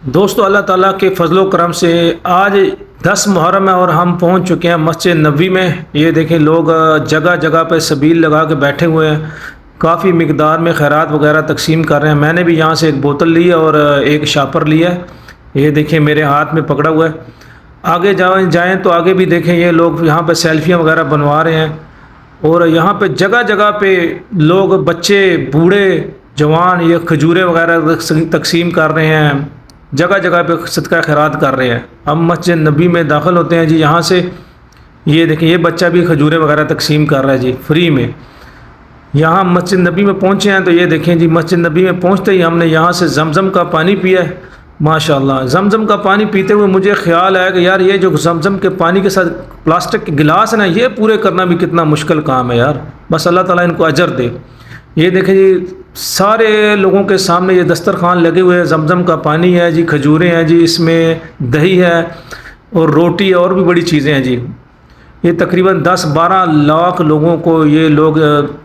दोस्तों अल्लाह ताला के फजलो करम से आज 10 मुहर्रम है और हम पहुंच चुके हैं मस्जिद नबी में। ये देखें लोग जगह जगह पे सबील लगा के बैठे हुए हैं, काफ़ी मिकदार में खैरात वगैरह तकसीम कर रहे हैं। मैंने भी यहाँ से एक बोतल ली है और एक शापर लिया है। ये देखें मेरे हाथ में पकड़ा हुआ है। आगे जाएँ तो आगे भी देखें ये लोग यहाँ पर सेल्फियाँ वगैरह बनवा रहे हैं और यहाँ पे जगह जगह पे लोग बच्चे बूढ़े जवान ये खजूरें वगैरह तकसीम कर रहे हैं, जगह जगह पे सदका खैरात कर रहे हैं। हम मस्जिद नबी में दाखिल होते हैं जी। यहाँ से ये देखें ये बच्चा भी खजूरें वगैरह तकसीम कर रहा है जी फ्री में। यहाँ मस्जिद नबी में पहुँचे हैं तो ये देखें जी मस्जिद नबी में पहुँचते ही हमने यहाँ से जमज़म का पानी पिया है। माशाल्लाह जमज़म का पानी पीते हुए मुझे ख्याल आया कि यार ये जो जमज़म के पानी के साथ प्लास्टिक के गिलास है ना, ये पूरे करना भी कितना मुश्किल काम है यार। बस अल्लाह ताला इनको अजर दे। ये देखें जी सारे लोगों के सामने ये दस्तरखान लगे हुए हैं, जमज़म का पानी है जी, खजूरें हैं जी, इसमें दही है और रोटी है और भी बड़ी चीज़ें हैं जी। ये तकरीबन 10-12 लाख लोगों को ये लोग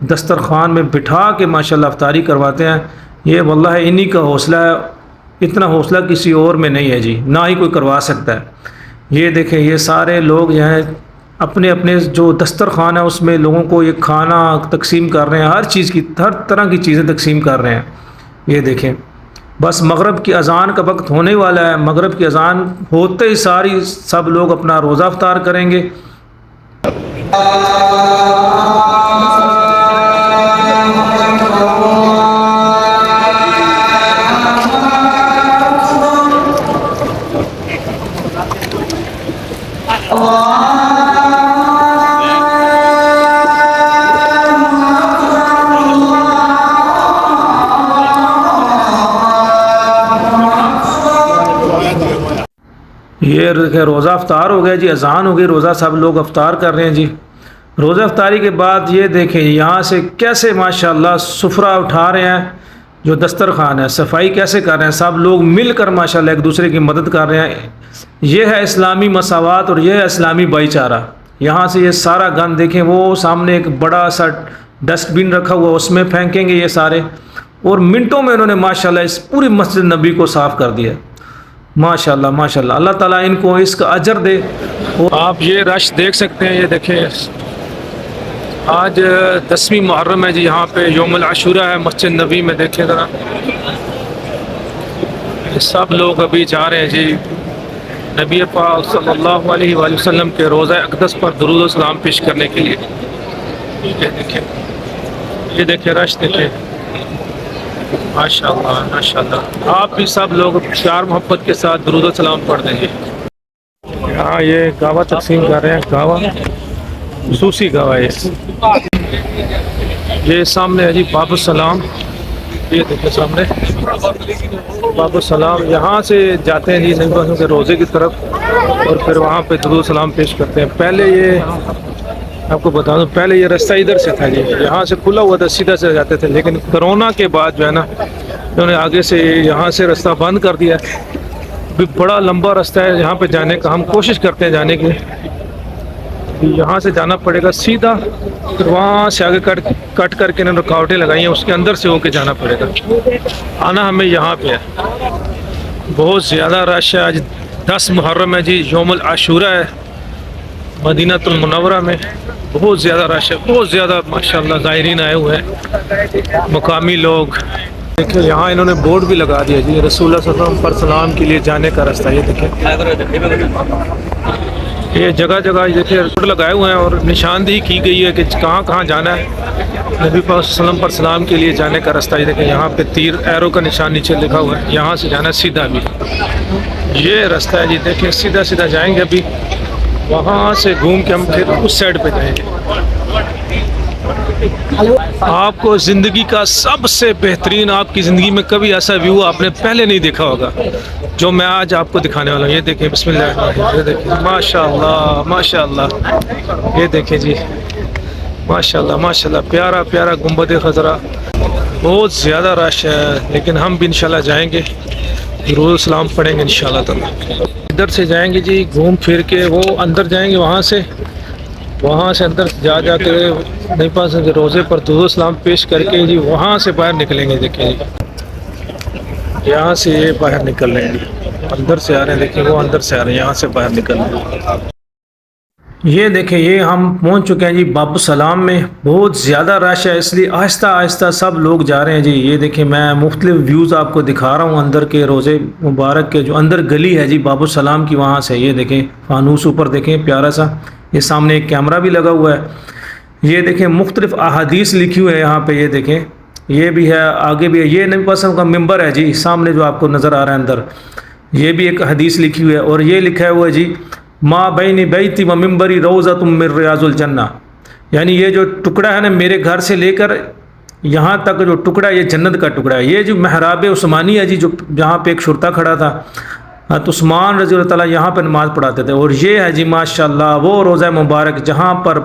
दस्तरखान में बिठा के माशाल्लाह अफ्तारी करवाते हैं। ये वल्लाह इन्हीं का हौसला है, इतना हौसला किसी और में नहीं है जी, ना ही कोई करवा सकता है। ये देखें ये सारे लोग यहाँ अपने अपने जो दस्तरखान है उसमें लोगों को ये खाना तकसीम कर रहे हैं, हर चीज़ की हर तरह की चीज़ें तकसीम कर रहे हैं। ये देखें बस मगरिब की अज़ान का वक्त होने वाला है। मगरिब की अज़ान होते ही सब लोग अपना रोज़ा अफ्तार करेंगे। ये रोज़ा अफ्तार हो गया जी, अज़ान हो गई, रोज़ा सब लोग अफ्तार कर रहे हैं जी। रोज़ा अफ्तारी के बाद ये देखें यहाँ से कैसे माशाल्लाह सुफरा उठा रहे हैं, जो दस्तरखान है सफाई कैसे कर रहे हैं, सब लोग मिलकर माशाल्लाह एक दूसरे की मदद कर रहे हैं। ये है इस्लामी मसावात और ये है इस्लामी भाईचारा। यहाँ से ये सारा गंद देखें, वो सामने एक बड़ा सा डस्टबिन रखा हुआ उसमें फेंकेंगे ये सारे, और मिनटों में उन्होंने माशाल्लाह इस पूरी मस्जिद नबी को साफ़ कर दिया। माशाल्लाह माशाल्लाह, अल्लाह ताला इनको इसका अजर दे। और आप ये रश देख सकते हैं, ये देखें आज 10वीं मुहर्रम है जी। यहाँ पे यौमुल आशूरा है मस्जिद नबी में। देखें ज़रा सब लोग अभी जा रहे हैं जी नबी पाक सल्लल्लाहु अलैहि वसल्लम के रोज़ा अक़दस पर दुरूद व सलाम पेश करने के लिए। ये देखें रश देखें, माशाल्लाह माशाल्लाह। आप भी सब लोग प्यार मोहब्बत के साथ दुरूद व सलाम पढ़ देंगे। यहाँ ये गावा तकसीम कर रहे हैं, गावा खसूसी गावा। ये सामने है जी बाबू सलाम। ये देखिए सामने बाबू सलाम। यहाँ से जाते हैं जी नबी पाक के रोज़े की तरफ और फिर वहाँ पे दुरूद सलाम पेश करते हैं। पहले ये आपको बता दूं, पहले ये रास्ता इधर से था जी, यहाँ से खुला हुआ था, सीधा से जाते थे। लेकिन कोरोना के बाद जो है ना, उन्होंने आगे से यहाँ से रास्ता बंद कर दिया। अभी बड़ा लंबा रास्ता है यहाँ पे जाने का। हम कोशिश करते हैं जाने की, यहाँ से जाना पड़ेगा सीधा, फिर वहाँ से आगे कट करके इन्होंने रुकावटें लगाई हैं, उसके अंदर से होके जाना पड़ेगा। आना हमें यहाँ पे है। बहुत ज़्यादा रश है। आज 10 मुहर्रम है जी, यौमुल आशूरा है मदीनातुल मुनव्वरा में। बहुत ज़्यादा रश है, बहुत ज़्यादा माशाल्लाह ज़ायरीन आए हुए हैं, मुकामी लोग। देखिए यहाँ इन्होंने बोर्ड भी लगा दिया जी, रसूलुल्लाह सल्लल्लाहु अलैहि वसल्लम पर सलाम के लिए जाने का रास्ता। ये देखिए ये जगह जगह देखिए बोर्ड लगाए हुए हैं और निशानदेही की गई है कि कहाँ कहाँ जाना है नबी पाक सल्लल्लाहु पर सलाम के लिए जाने का रास्ता। ये देखिए यहाँ पे तीर एरो का निशान नीचे लिखा हुआ है, यहाँ से जाना है सीधा। भी ये रास्ता है जी, देखिए सीधा सीधा जाएंगे। अभी वहाँ से घूम के हम फिर उस साइड पे जाएंगे। आपको ज़िंदगी का सबसे बेहतरीन, आपकी ज़िंदगी में कभी ऐसा व्यू आपने पहले नहीं देखा होगा जो मैं आज आपको दिखाने वाला हूँ। ये देखिए बिस्मिल्लाह, ये देखिए माशाल्लाह माशाल्लाह। ये देखिए जी माशाल्लाह माशाल्लाह, प्यारा प्यारा गुंबद खज़रा। बहुत ज़्यादा रश है लेकिन हम भी इंशाल्लाह जाएंगे, दुरूद सलाम पढ़ेंगे इंशाल्लाह ताला। इधर से जाएंगे जी घूम फिर के, वो अंदर जाएंगे, वहाँ से अंदर जा के नबी पाक के रोज़े पर दुरूद सलाम पेश करके जी वहाँ से बाहर निकलेंगे। देखिए जी यहाँ से ये बाहर निकल रहे हैं, अंदर से आ रहे हैं, देखिए वो अंदर से आ रहे हैं, यहाँ से बाहर निकल रहे हैं। ये देखें, ये हम पहुँच चुके हैं जी बाबू सलाम में। बहुत ज़्यादा रश है, इसलिए आहिस्ता आहिस्ता सब लोग जा रहे हैं जी। ये देखें, मैं मुख्तलिफ व्यूज़ आपको दिखा रहा हूँ अंदर के रोज़े मुबारक के। जो अंदर गली है जी बाबू सलाम की, वहाँ से ये देखें फानूस ऊपर देखें प्यारा सा, ये सामने एक कैमरा भी लगा हुआ है। ये देखें मुख्तलिफ अहादीस लिखी हुई है यहाँ पे, ये देखें ये भी है, आगे भी है। ये नबी पाक का मिंबर है जी, सामने जो आपको नज़र आ रहा है अंदर, ये भी एक हदीस लिखी हुई है। और ये लिखा हुआ है जी, माँ बैनी बैती व मिंबरी रोज़तुम मिन रियाजुल जन्ना, यानी ये जो टुकड़ा है ना मेरे घर से लेकर यहाँ तक जो टुकड़ा, ये जन्नत का टुकड़ा है। ये जो महराब उस्मानी है जी, जो जहाँ पे एक शुरता खड़ा था, तो उस्मान रज़ी अल्लाह ताला यहाँ पर नमाज़ पढ़ाते थे। और ये है जी माशाल्लाह वो रोज़ा मुबारक जहाँ पर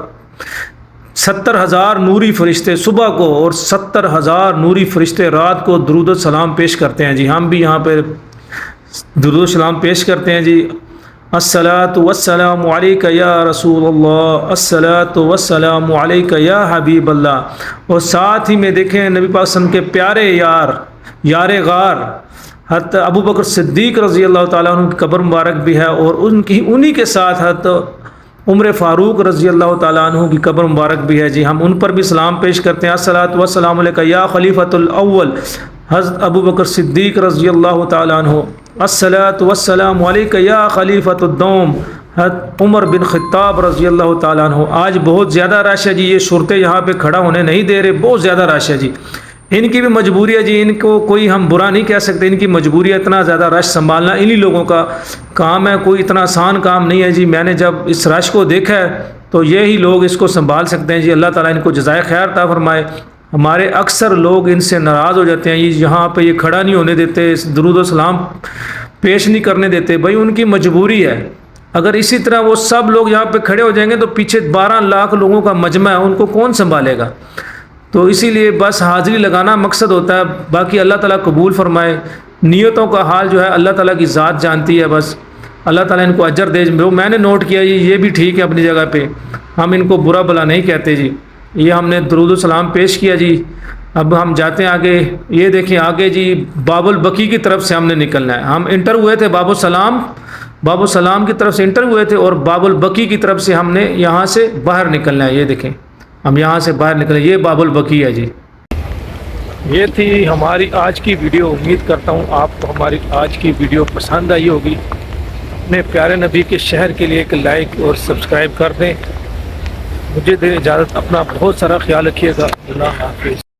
70,000 नूरी फरिश्ते सुबह को और 70,000 नूरी फरिश्ते रात को दुरूद सलाम पेश करते हैं जी। हम भी यहाँ पर दुरूद सलाम पेश करते हैं जी। अस्सलातु वस्सलामु अलैका या रसूलल्लाह, अस्सलातु वस्सलामु अलैका या हबीबल्लाह। और साथ ही में देखें नबी पाक सल्लल्लाहु अलैहि वसल्लम के प्यारे यार गार हज़रत अबू बकर सिद्दीक़ रज़ी अल्लाह ताला अन्हु की कब्र मुबारक भी है। और उन्हीं के साथ हज़रत उमर फ़ारूक रज़ी अल्लाह ताला अन्हु की कब्र मुबारक भी है जी। हम उन पर भी सलाम पेश करते हैं। अस्सलातु वस्सलामु अलैका या खलीफतुल अव्वल हज़रत अबू बकर सिद्दीक़ रज़ी अल्लाह ताला अन्हु, अस्सलातु वस्सलामु अलैका या खलीफतुद्दौम हज़रत उमर बिन ख़त्ताब रज़ी अल्लाह ताला अन्हु। आज बहुत ज़्यादा रश है जी, ये शुरते यहाँ पे खड़ा होने नहीं दे रहे, बहुत ज़्यादा रश है जी। इनकी भी मजबूरी है जी, इनको कोई हम बुरा नहीं कह सकते, इनकी मजबूरी है। इतना ज़्यादा रश संभालना इन्हीं लोगों का काम है, कोई इतना आसान काम नहीं है जी। मैंने जब इस रश को देखा है तो यही लोग इसको संभाल सकते हैं जी। अल्लाह ताला इनको जज़ाए खैर अता फरमाए। हमारे अक्सर लोग इनसे नाराज़ हो जाते हैं, ये यहाँ पे ये खड़ा नहीं होने देते, दुरूद सलाम पेश नहीं करने देते। भाई उनकी मजबूरी है। अगर इसी तरह वो सब लोग यहाँ पे खड़े हो जाएंगे तो पीछे 12 लाख लोगों का मजमा है, उनको कौन संभालेगा। तो इसीलिए बस हाज़िरी लगाना मकसद होता है। बाकी अल्लाह ताला कबूल फरमाए। नियतों का हाल जो है अल्लाह ताला की ज़ात जानती है। बस अल्लाह ताला इनको अजर दे। मैंने नोट किया जी, ये भी ठीक है अपनी जगह पे, हम इनको बुरा भला नहीं कहते जी। ये हमने दुरूद सलाम पेश किया जी। अब हम जाते हैं आगे। ये देखिए आगे जी बाबुल बकी की तरफ से हमने निकलना है। हम इंटर हुए थे बाबू सलाम की तरफ से इंटर हुए थे, और बाबुल बकी की तरफ से हमने यहाँ से बाहर निकलना है। ये देखें हम यहाँ से बाहर निकले, ये बाबुल बकी है जी। ये थी हमारी आज की वीडियो। उम्मीद करता हूँ आपको हमारी आज की वीडियो पसंद आई होगी। अपने प्यारे नबी के शहर के लिए एक लाइक और सब्सक्राइब कर दें। मुझे दें इजाज़त, अपना बहुत सारा ख्याल रखिएगा। अल्लाह हाफ़िज़।